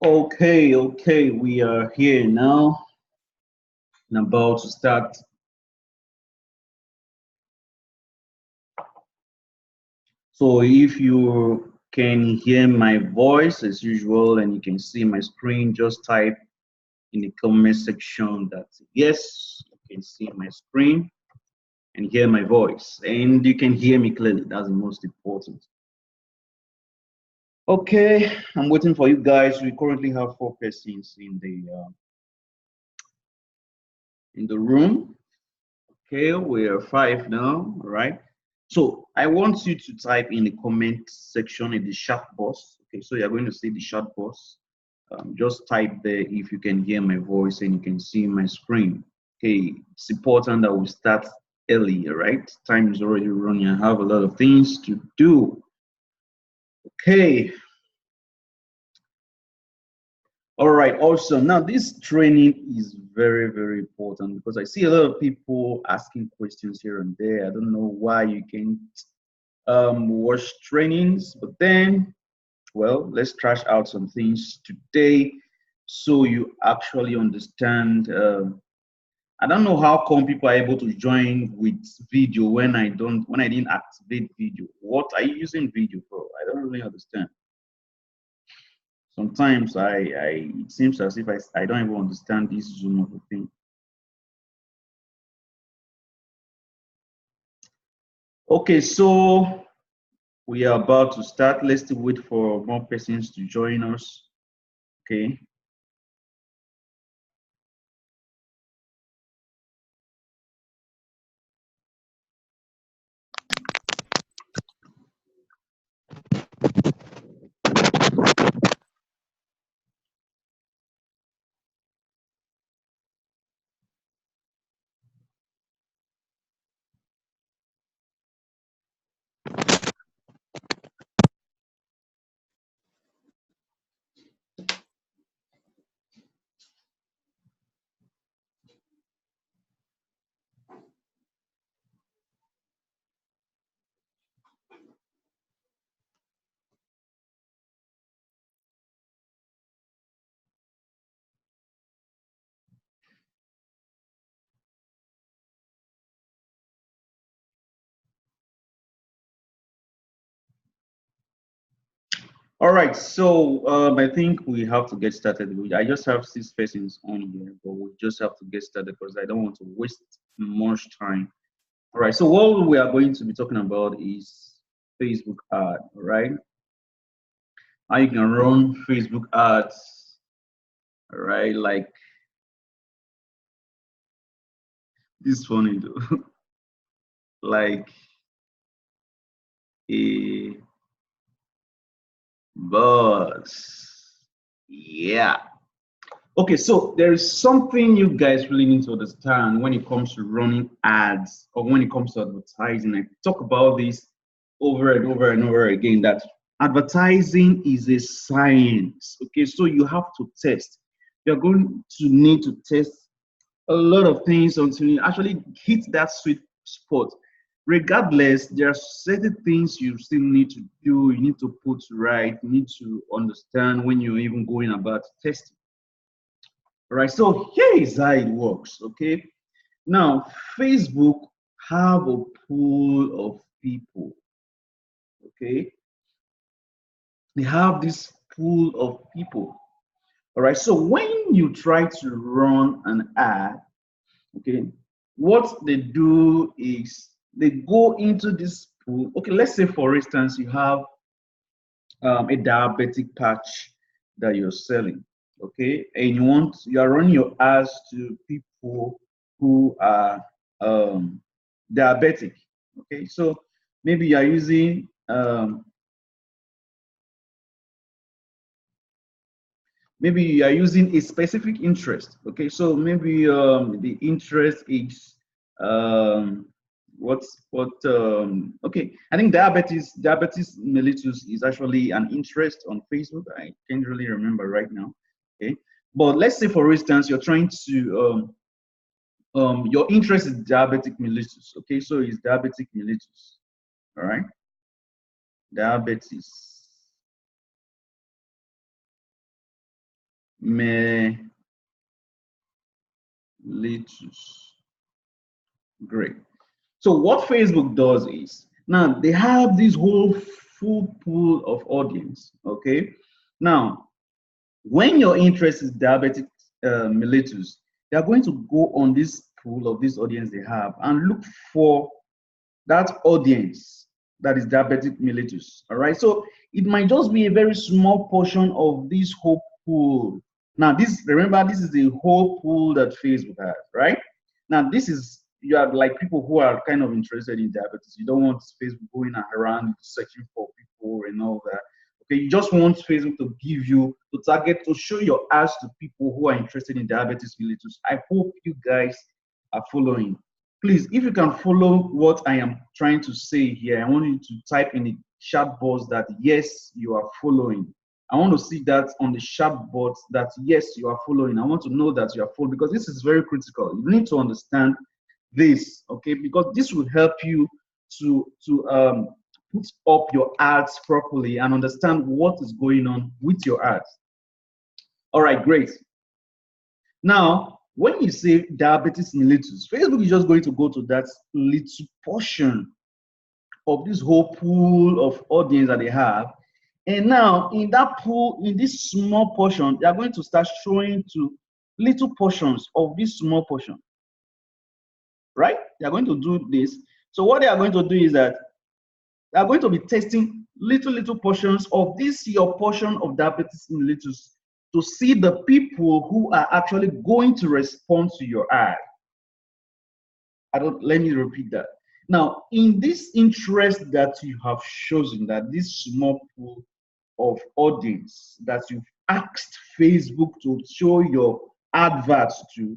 Okay, we are here now and about to start. So if you can hear my voice as usual and you can see my screen, just type in the comment section that yes, you can see my screen and hear my voice, and you can hear me clearly. That's the most important. Okay, I'm waiting for you guys. We currently have 4 persons in the room. Okay, we are 5 now. All right. So I want you to type in the comment section in the chat box. Okay, so you're going to see the chat box. Just type there if you can hear my voice and you can see my screen. Okay, it's important that we start early. All right, time is already running. I have a lot of things to do. Okay. All right, awesome. Now, this training is very, very important because I see a lot of people asking questions here and there. I don't know why you can't watch trainings, but then, well, let's trash out some things today so you actually understand. I don't know how come people are able to join with video when I didn't activate video. What are you using video for? I don't really understand. Sometimes it seems as if I don't even understand this Zoom of a thing. Okay, so we are about to start. Let's still wait for more persons to join us. Okay. All right, so I think we have to get started. I just have 6 persons on here, but we just have to get started because I don't want to waste much time. All right, so what we are going to be talking about is Facebook ad, all right? How you can run Facebook ads, all right? Like, this is funny though. Like a bus. Yeah. Okay, so there is something you guys really need to understand when it comes to running ads or when it comes to advertising. I talk about this over and over and over again that advertising is a science. Okay, so you have to test. You're going to need to test a lot of things until you actually hit that sweet spot. Regardless, there are certain things you still need to do, you need to put right, you need to understand when you're even going about testing. All right, so here is how it works. Okay, now Facebook have a pool of people. Okay, they have this pool of people. All right, so when you try to run an ad, okay, what they do is they go into this pool. Okay, let's say for instance you have a diabetic patch that you're selling, okay, and you are running your ads to people who are diabetic. Okay, so maybe you are using a specific interest. Okay, so maybe the interest is um, okay, I think diabetes mellitus is actually an interest on Facebook. I can't really remember right now. Okay, but let's say for instance you're trying to your interest is diabetic mellitus. Okay, so it's diabetic mellitus. All right, diabetes. Great. So what Facebook does is, now they have this whole full pool of audience. Okay. Now, when your interest is diabetic mellitus, they are going to go on this pool of this audience they have and look for that audience that is diabetic mellitus. All right. So it might just be a very small portion of this whole pool. Now, remember, this is the whole pool that Facebook has, right? Now, this is, you have like people who are kind of interested in diabetes. You don't want Facebook going around searching for people and all that. Okay, you just want Facebook to give you, to target, to show your ads to people who are interested in diabetes mellitus. I hope you guys are following. Please, if you can follow what I am trying to say here, I want you to type in the chat box that yes, you are following. I want to see that on the chat box that yes, you are following. I want to know that you are following, because this is very critical. You need to understand this, okay? Because this will help you to put up your ads properly and understand what is going on with your ads. All right, great. Now, when you say diabetes mellitus, Facebook is just going to go to that little portion of this whole pool of audience that they have. And now in that pool, in this small portion, they are going to start showing to little portions of this small portion, right? They are going to do this. So what they are going to do is that they are going to be testing little portions of this, your portion of diabetes mellitus, to see the people who are actually going to respond to your ad. Let me repeat that. Now, in this interest that you have chosen, that this small pool of audience that you've asked Facebook to show your adverts to,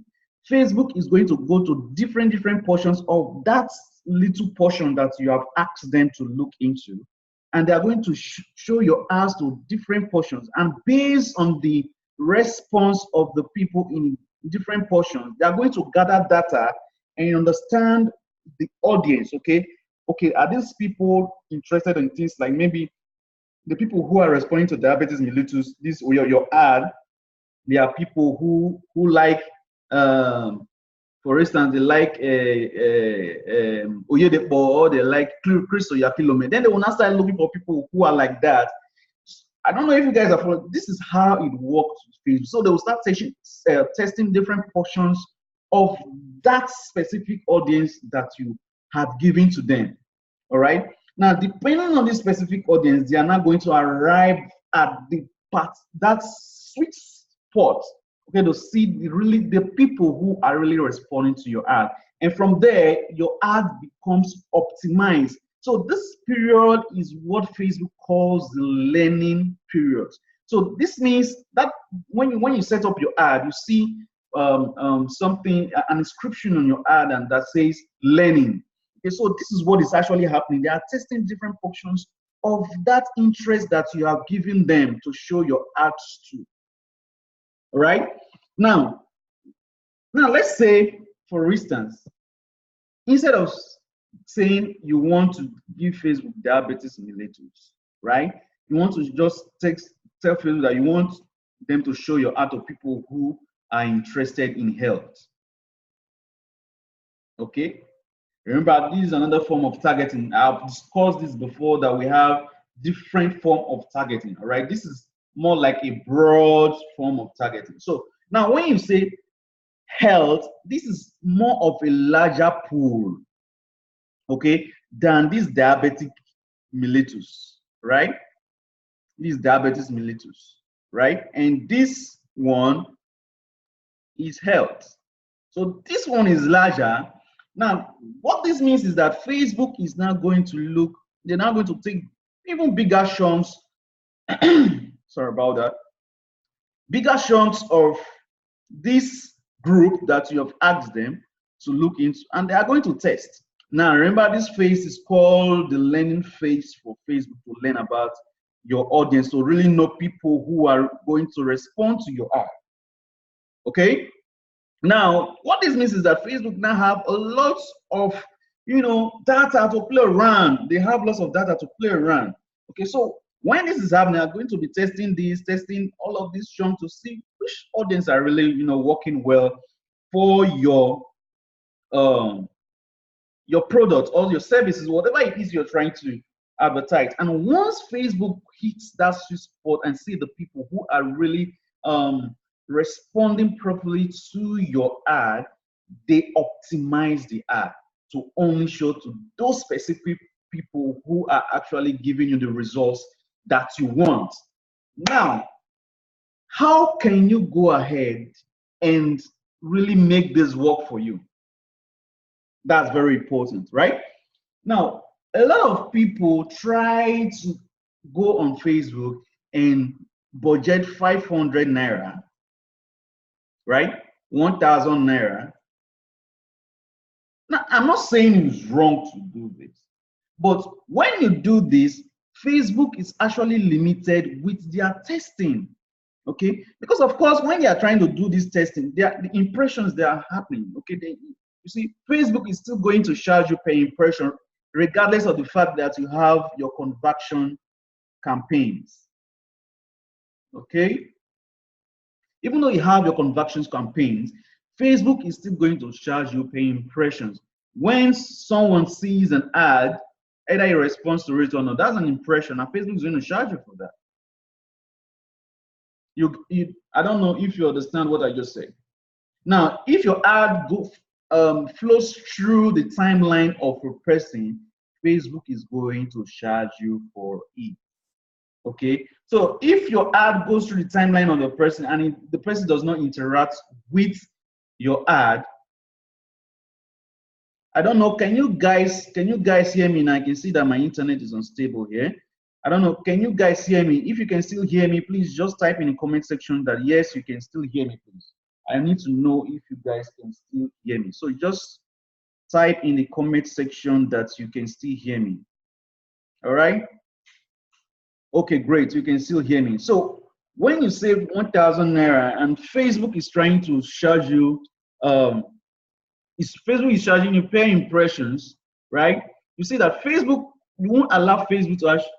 Facebook is going to go to different portions of that little portion that you have asked them to look into, and they are going to show your ads to different portions, and based on the response of the people in different portions, they are going to gather data and understand the audience. Okay, are these people interested in things like, maybe the people who are responding to diabetes mellitus, this your ad, they are people who like, for instance, they like Oyedepo, or they like Chris Oyakilome. Then they will not start looking for people who are like that. I don't know if you guys are following. This is how it works with Facebook. So they will start testing different portions of that specific audience that you have given to them. All right. Now, depending on this specific audience, they are now going to arrive at the part, that sweet spot, okay, to see the people who are really responding to your ad. And from there, your ad becomes optimized. So this period is what Facebook calls the learning period. So this means that when you set up your ad, you see something, an inscription on your ad, and that says learning. Okay, so this is what is actually happening. They are testing different functions of that interest that you have given them to show your ads to. All right. Now let's say, for instance, instead of saying you want to give Facebook diabetes mellitus, right? You want to just tell Facebook that you want them to show your ad to people who are interested in health. Okay. Remember, this is another form of targeting. I've discussed this before, that we have different form of targeting. All right. This is more like a broad form of targeting. So now when you say health, this is more of a larger pool, okay, than this diabetic mellitus, right? This diabetes mellitus, right? And this one is health. So this one is larger. Now, what this means is that Facebook is now going to look, they're now going to take even bigger chunks, sorry about that, bigger chunks of this group that you have asked them to look into, and they are going to test. Now, remember, this phase is called the learning phase for Facebook, to learn about your audience, to really know people who are going to respond to your ad. Okay? Now, what this means is that Facebook now have a lot of, data to play around. They have lots of data to play around. Okay, so When this is happening, I'm going to be testing this, testing all of this chunk to see which audience are really, working well for your product or your services, whatever it is you're trying to advertise. And once Facebook hits that sweet spot and see the people who are really responding properly to your ad, they optimize the ad to only show to those specific people who are actually giving you the results that you want. Now, how can you go ahead and really make this work for you? That's very important, right? Now, a lot of people try to go on Facebook and budget 500 naira, right? 1,000 naira. Now, I'm not saying it's wrong to do this, but when you do this, Facebook is actually limited with their testing, okay? Because of course, when they are trying to do this testing, the impressions they are happening, okay? You see, Facebook is still going to charge you per impression, regardless of the fact that you have your conversion campaigns, okay? Even though you have your conversions campaigns, Facebook is still going to charge you per impressions. When someone sees an ad, either he responds to it or not, that's an impression, and Facebook is going to charge you for that. I don't know if you understand what I just said. Now, if your ad flows through the timeline of a person, Facebook is going to charge you for it. Okay, so if your ad goes through the timeline of the person and the person does not interact with your ad, I don't know, can you guys hear me now? I can see that my internet is unstable here. I don't know, can you guys hear me? If you can still hear me, please just type in the comment section that yes, you can still hear me, please. I need to know if you guys can still hear me. So just type in the comment section that you can still hear me. All right? Okay, great. You can still hear me. So when you save 1,000 naira and Facebook is trying to charge you, Facebook is charging you per impressions, right? You see that Facebook, you won't allow Facebook to actually.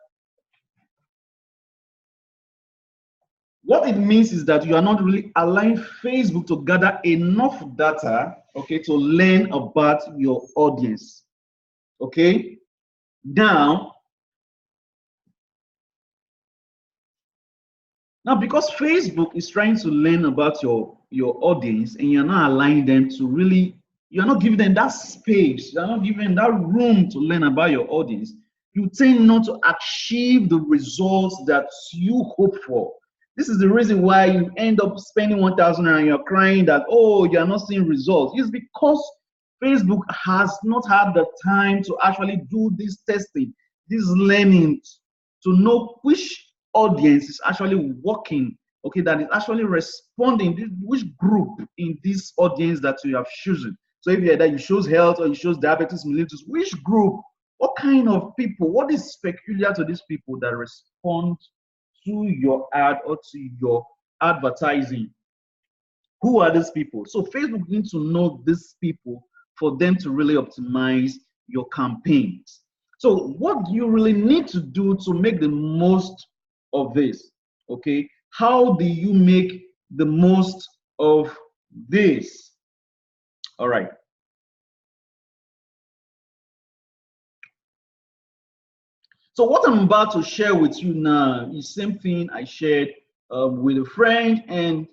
What it means is that you are not really allowing Facebook to gather enough data, okay, to learn about your audience, okay? Now, because Facebook is trying to learn about your audience and you're not allowing them to really, you're not giving them that space, you're not giving them that room to learn about your audience, you tend not to achieve the results that you hope for. This is the reason why you end up spending 1,000 and you're crying that, oh, you're not seeing results. It's because Facebook has not had the time to actually do this testing, this learning, to know which audience is actually working, okay, that is actually responding, which group in this audience that you have chosen. So if you're that you chose health or you chose diabetes mellitus, which group, what kind of people, what is peculiar to these people that respond to your ad or to your advertising? Who are these people? So Facebook needs to know these people for them to really optimize your campaigns. So what do you really need to do to make the most of this? Okay, how do you make the most of this? All right. So what I'm about to share with you now is same thing I shared with a friend, and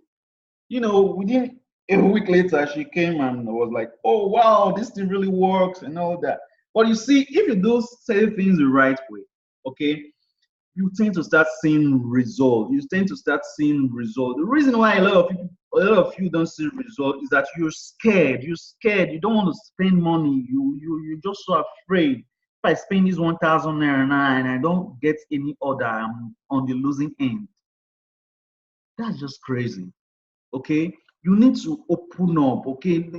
within a week later, she came and was like, oh, wow, this thing really works and all that. But you see, if you do say things the right way, okay, you tend to start seeing results. You tend to start seeing results. The reason why a lot of you don't see results is that you're scared. You're scared. You don't want to spend money. You're just so afraid. If I spend this 1,000 naira now and I don't get any order, I'm on the losing end. That's just crazy. Okay, you need to open up. Okay,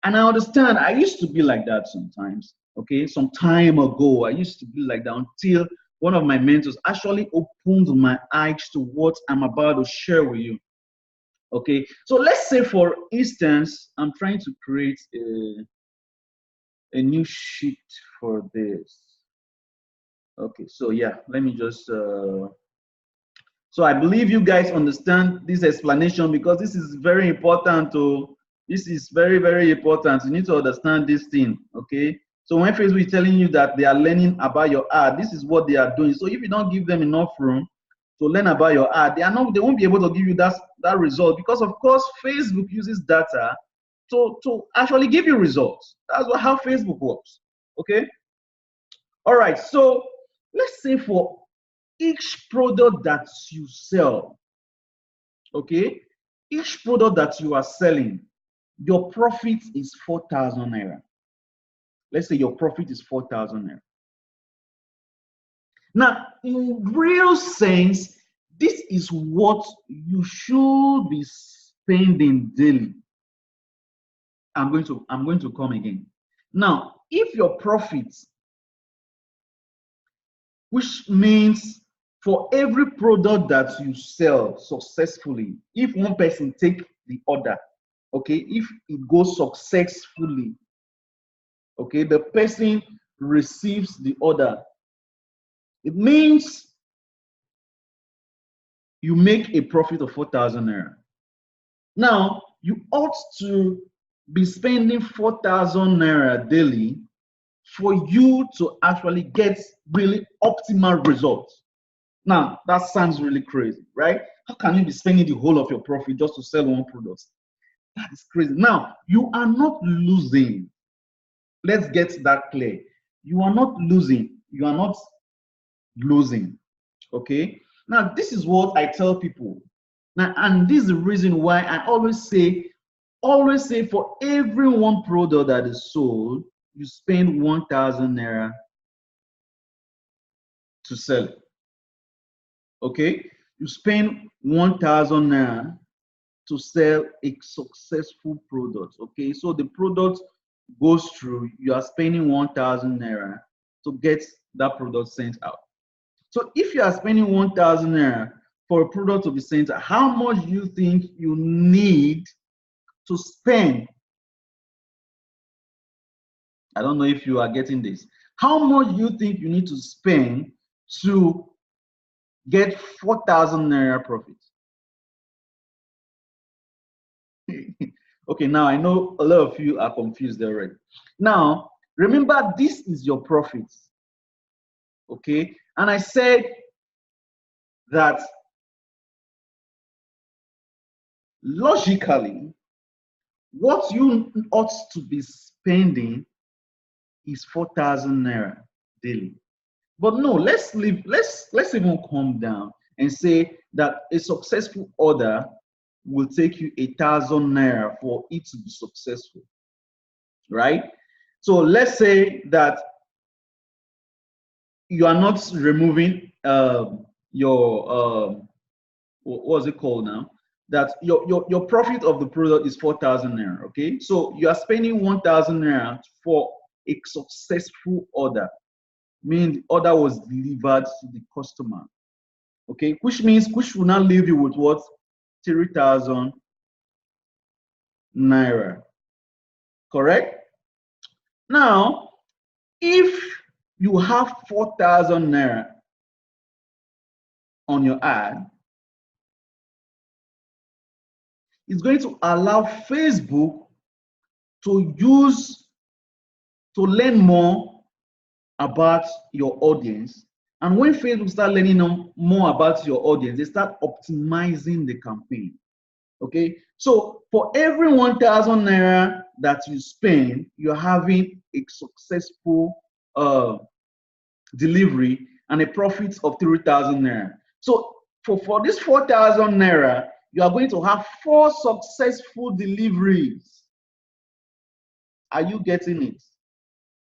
and I understand, I used to be like that sometimes. Okay, some time ago I used to be like that until one of my mentors actually opened my eyes to what I'm about to share with you. Okay, so let's say for instance I'm trying to create a new sheet for this. Okay, so yeah, let me just so I believe you guys understand this explanation, because this is very important to, this is very, very important. You need to understand this thing, okay? So when Facebook is telling you that they are learning about your ad, this is what they are doing. So if you don't give them enough room to learn about your ad, they won't be able to give you that result, because of course Facebook uses data to actually give you results. That's how Facebook works, okay? All right, so let's say for each product that you sell, okay, each product that you are selling, your profit is 4,000 naira. Let's say your profit is 4,000 naira. Now, in real sense, this is what you should be spending daily. I'm going to come again. Now, if your profit, which means for every product that you sell successfully, if one person take the order, okay, if it goes successfully, okay, the person receives the order, it means you make a profit of 4,000 naira. Now, you ought to be spending 4,000 naira daily for you to actually get really optimal results. Now, that sounds really crazy, right? How can you be spending the whole of your profit just to sell one product? That is crazy. Now, you are not losing. Let's get that clear. You are not losing. You are not losing. Okay? Now, this is what I tell people. Now, and this is the reason why I always say for every one product that is sold, you spend 1,000 naira to sell it. Okay? You spend 1,000 naira to sell a successful product. Okay, so the product goes through, you are spending 1,000 naira to get that product sent out. So if you are spending 1,000 naira for a product to be sent out, how much do you think you need to spend? I don't know if you are getting this. How much do you think you need to spend to get 4,000 naira profit? Okay, now I know a lot of you are confused already. Now, remember, this is your profit. Okay, and I said that logically, what you ought to be spending is 4,000 naira daily. But no, let's even calm down and say that a successful order will take you 1,000 naira for it to be successful, right? So let's say that you are not removing your what's it called now? That your profit of the product is 4,000 naira. Okay, so you are spending 1,000 naira for a successful order, meaning the order was delivered to the customer. Okay, which will now leave you with what? 3,000 naira. Correct? Now, if you have 4,000 naira on your ad, it's going to allow Facebook to learn more about your audience. And when Facebook start learning more about your audience, they start optimizing the campaign. Okay, so for every 1,000 naira that you spend, you're having a successful delivery and a profit of 3,000 naira. So for this 4,000 naira, you are going to have 4 successful deliveries. Are you getting it?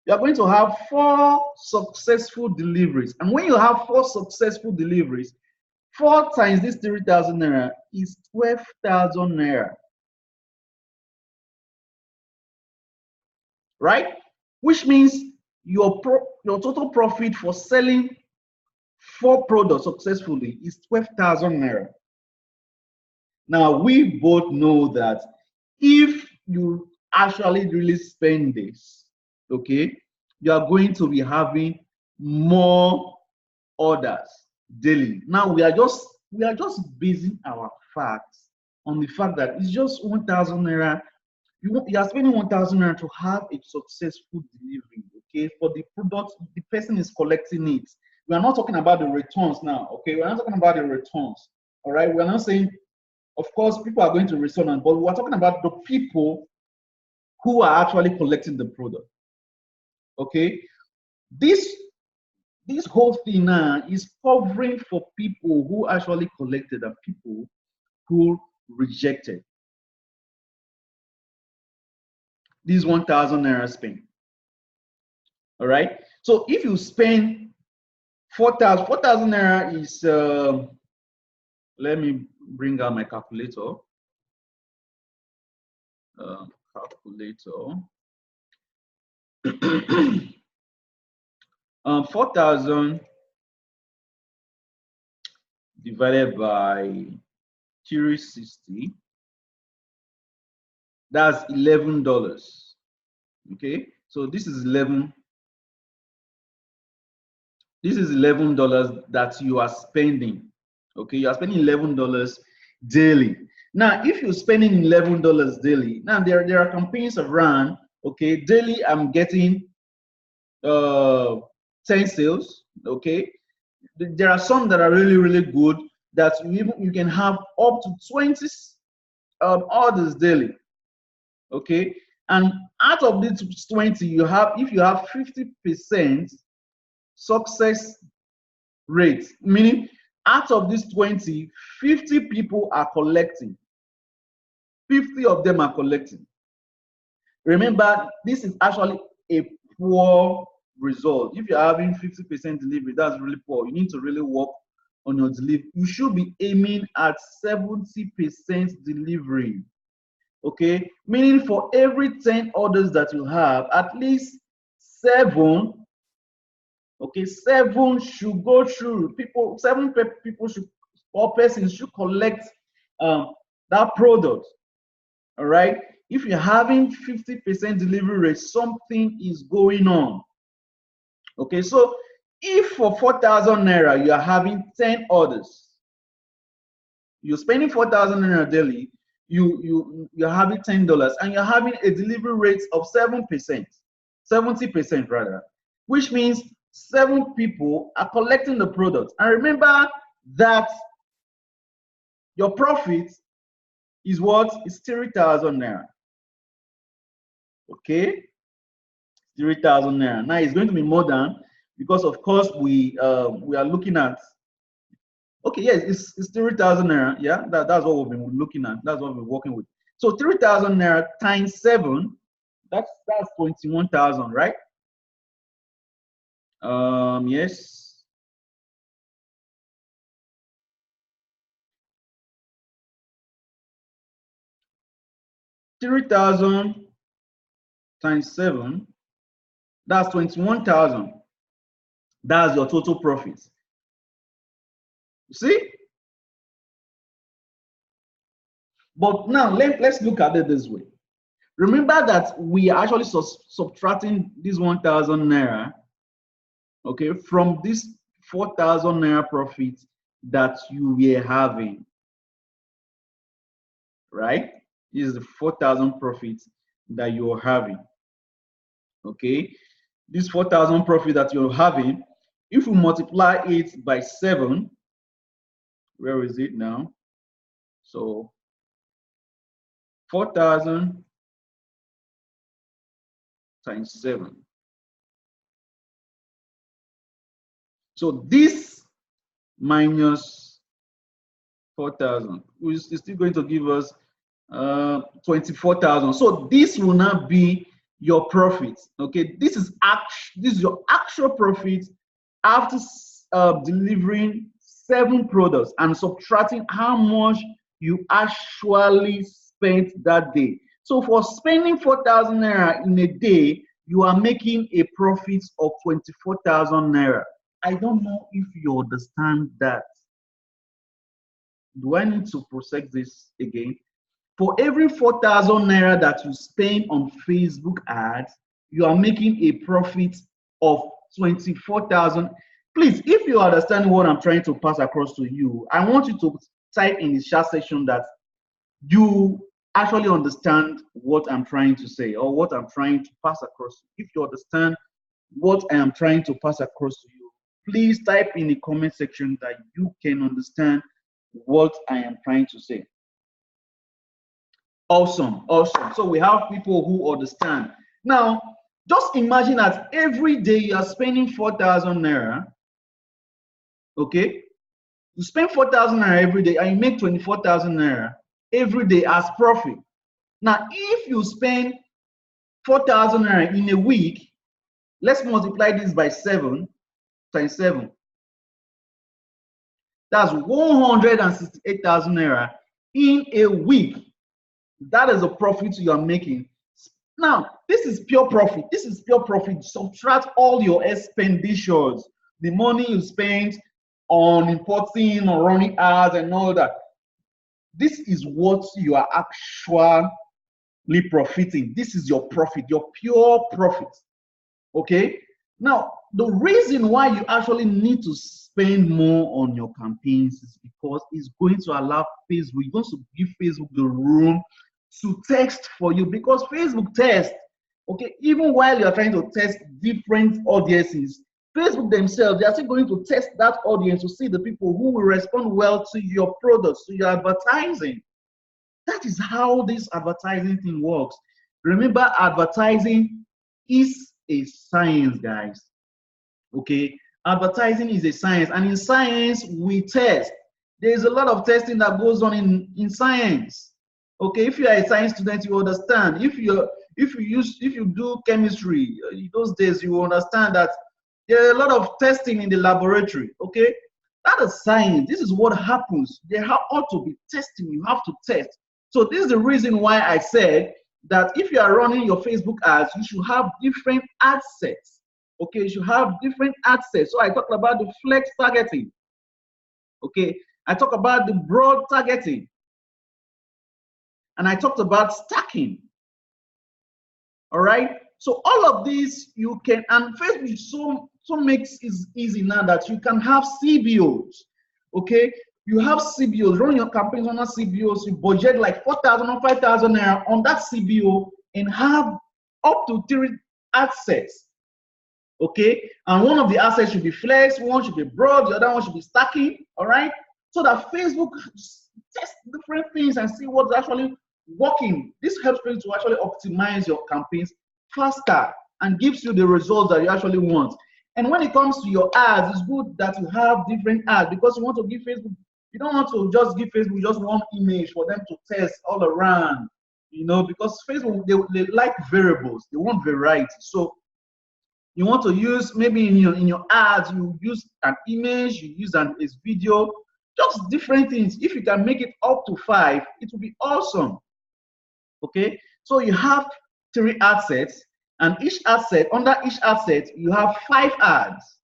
You are going to have 4 successful deliveries. And when you have 4 successful deliveries, 4 times this 3,000 naira is 12,000 naira. Right? Which means your total profit for selling 4 products successfully is 12,000 naira. Now, we both know that if you actually really spend this, okay, you are going to be having more orders daily. Now we are just basing our facts on the fact that it's just 1,000 naira. You are spending 1,000 naira to have a successful delivery. Okay, for the product, the person is collecting it. We are not talking about the returns now. Okay, we're not talking about the returns. All right, we're not saying, of course, people are going to return, but we're talking about the people who are actually collecting the product. Okay, this whole thing now is covering for people who actually collected and people who rejected. This 1,000 naira spend. All right. So if you spend 4,000 naira is let me bring out my calculator. Calculator. 4,000 divided by 360. That's $11. Okay, so this is $11 that you are spending. Okay, you are spending $11 daily. Now, if you're spending $11 daily, now there are campaigns around. Okay, daily I'm getting 10 sales. Okay, there are some that are really good that you can have up to 20 orders daily. Okay, and out of these 20, you have, if you have 50% success rate, meaning out of these 20, 50 people are collecting. 50 of them are collecting. Remember, this is actually a poor result. If you're having 50% delivery, that's really poor. You need to really work on your delivery. You should be aiming at 70% delivery. Okay, meaning for every 10 orders that you have, at least 7, okay, 7 should go through. 7 people should, or persons should collect that product. All right, if you're having 50% delivery rate, something is going on. Okay, so if for 4,000 naira you are having 10 orders, you're spending 4,000 naira daily, you're having $10 and you're having a delivery rate of 7%, 70% rather, which means 7 people are collecting the product. And remember that your profit is what? It's 3,000 naira. Okay, 3,000 naira. Now it's going to be more than, because of course we are looking at, okay, yes, it's 3,000 naira. Yeah, that's what we've been looking at. That's what we're working with. So 3,000 naira times 7, that's 21,000, right? Yes. $3,000 times 7, that's 21,000. That's your total profit. You see? But now let's look at it this way. Remember that we are actually subtracting this 1,000 naira, okay, from this 4,000 naira profit that you were having, right? This is the 4,000 profit that you're having. Okay, this 4,000 profit that you're having, if you multiply it by 7, where is it now? So 4,000 times 7. So this minus 4,000 is still going to give us 24,000. So this will not be your profit. Okay, this is your actual profit after delivering 7 products and subtracting how much you actually spent that day. So for spending 4,000 naira in a day, you are making a profit of 24,000 naira. I don't know if you understand that. Do I need to process this again? For every 4,000 naira that you spend on Facebook ads, you are making a profit of 24,000. Please, if you understand what I'm trying to pass across to you, I want you to type in the chat section that you actually understand what I'm trying to say or what I'm trying to pass across. If you understand what I am trying to pass across to you, please type in the comment section that you can understand what I am trying to say. Awesome, awesome. So we have people who understand. Now, just imagine that every day you are spending 4,000 naira. Okay, you spend 4,000 naira every day and you make 24,000 naira every day as profit. Now, if you spend 4,000 naira in a week, let's multiply this by 7 times 7. That's 168,000 naira in a week. That is the profit you are making. Now, this is pure profit. This is pure profit. Subtract all your expenditures, the money you spent on importing or running ads and all that. This is what you are actually profiting. This is your profit, your pure profit. Okay? Now, the reason why you actually need to spend more on your campaigns is because it's going to allow Facebook, you're going to give Facebook the room to test for you, because Facebook tests, okay, even while you're trying to test different audiences, Facebook themselves, they are still going to test that audience to see the people who will respond well to your products, to your advertising. That is how this advertising thing works. Remember, advertising is a science, guys. Okay, advertising is a science, and in science we test. There is a lot of testing that goes on in science. Okay, if you are a science student, you understand. If you do chemistry those days, you will understand that there are a lot of testing in the laboratory. Okay, that is science. This is what happens. There ought to be testing. You have to test. So this is the reason why I said that if you are running your Facebook ads, you should have different ad sets. Okay, you should have different ad sets. So I talked about the flex targeting. Okay, I talked about the broad targeting. And I talked about stacking. All right. So all of these you can, and Facebook so makes it easy now that you can have CBOs. Okay, you have CBOs, run your campaigns on a CBOs, you budget like 4,000 or 5,000 naira on that CBO and have up to 3 ad sets. Okay, and one of the assets should be flex, one should be broad, the other one should be stacking. All right, so that Facebook test different things and see what's actually working. This helps you to actually optimize your campaigns faster and gives you the results that you actually want. And when it comes to your ads, it's good that you have different ads, because you want to give Facebook, you don't want to just give Facebook just one image for them to test all around, because Facebook, they like variables, they want variety. So you want to use, maybe in your ads, you use an image, you use a video, just different things. If you can make it up to 5, it will be awesome. Okay, so you have 3 ad sets, and each ad set, under each ad set, you have 5 ads.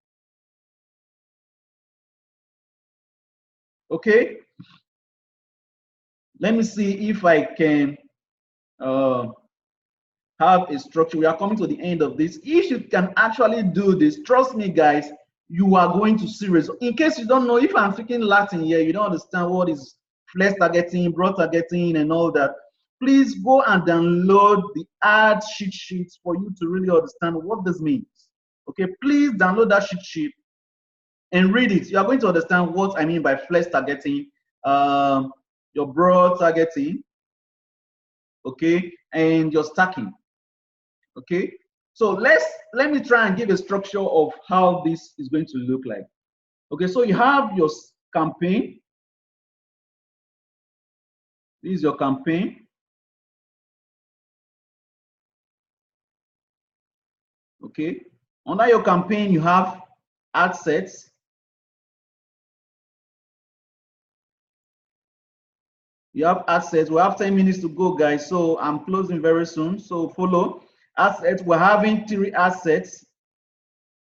Okay, let me see if I can have a structure. We are coming to the end of this. If you can actually do this, trust me, guys, you are going to see results. In case you don't know, if I'm speaking Latin here, you don't understand what is flex targeting, broad targeting, and all that, please go and download the ad cheat sheets for you to really understand what this means. Okay, please download that cheat sheet and read it. You are going to understand what I mean by flex targeting, your broad targeting, okay, and your stacking. Okay, so let me try and give a structure of how this is going to look like. Okay, so you have your campaign. This is your campaign. Okay, under your campaign you have ad sets. You have ad sets. We have 10 minutes to go, guys, so I'm closing very soon, so follow. Ad sets, we're having 3 ad sets.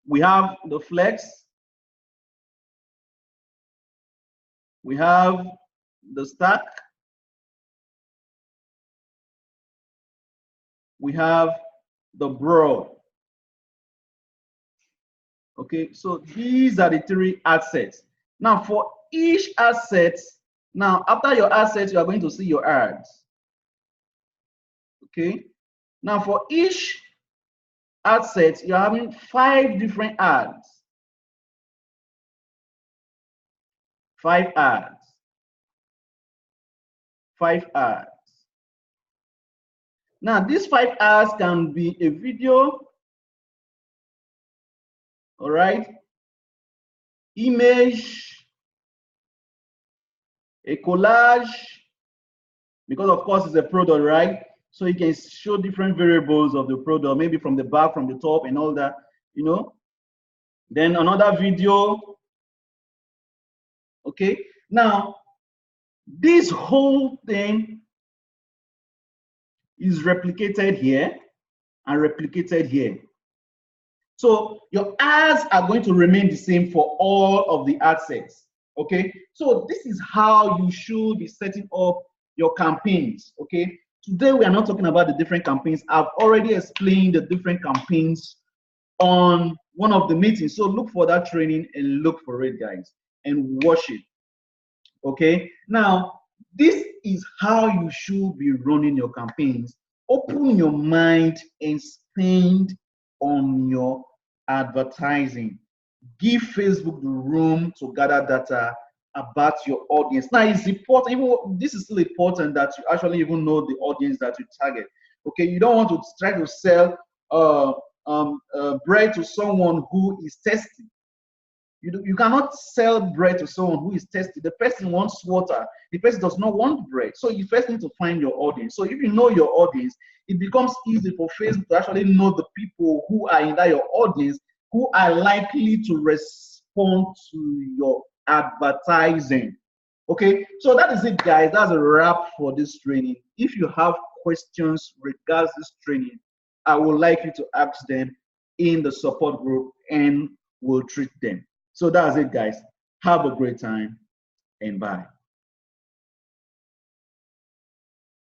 We have the flex, we have the stack, we have the broad. Okay, so these are the 3 ad sets. Now for each ad set, now after your ad set, you are going to see your ads. Okay, now for each ad set, you're having 5 different ads. 5 ads. 5 ads. Now these 5 ads can be a video, all right, image, a collage, because of course it's a product, right? So you can show different variables of the product, maybe from the back, from the top, and all that, you know. Then another video. Okay, now this whole thing is replicated here and replicated here. So your ads are going to remain the same for all of the ad sets. Okay, so this is how you should be setting up your campaigns. Okay, today we are not talking about the different campaigns. I've already explained the different campaigns on one of the meetings. So look for that training and look for it, guys, and watch it. Okay, now this is how you should be running your campaigns. Open your mind and spend on your advertising. Give Facebook the room to gather data about your audience. Now it's important, even this is still important, that you actually even know the audience that you target. Okay, you don't want to try to sell bread to someone who is thirsty. You cannot sell bread to someone who is thirsty. The person wants water. The person does not want bread. So you first need to find your audience. So if you know your audience, it becomes easy for Facebook to actually know the people who are in that your audience, who are likely to respond to your advertising. Okay, so that is it, guys. That's a wrap for this training. If you have questions regards this training, I would like you to ask them in the support group and we'll treat them. So that's it, guys. Have a great time and bye.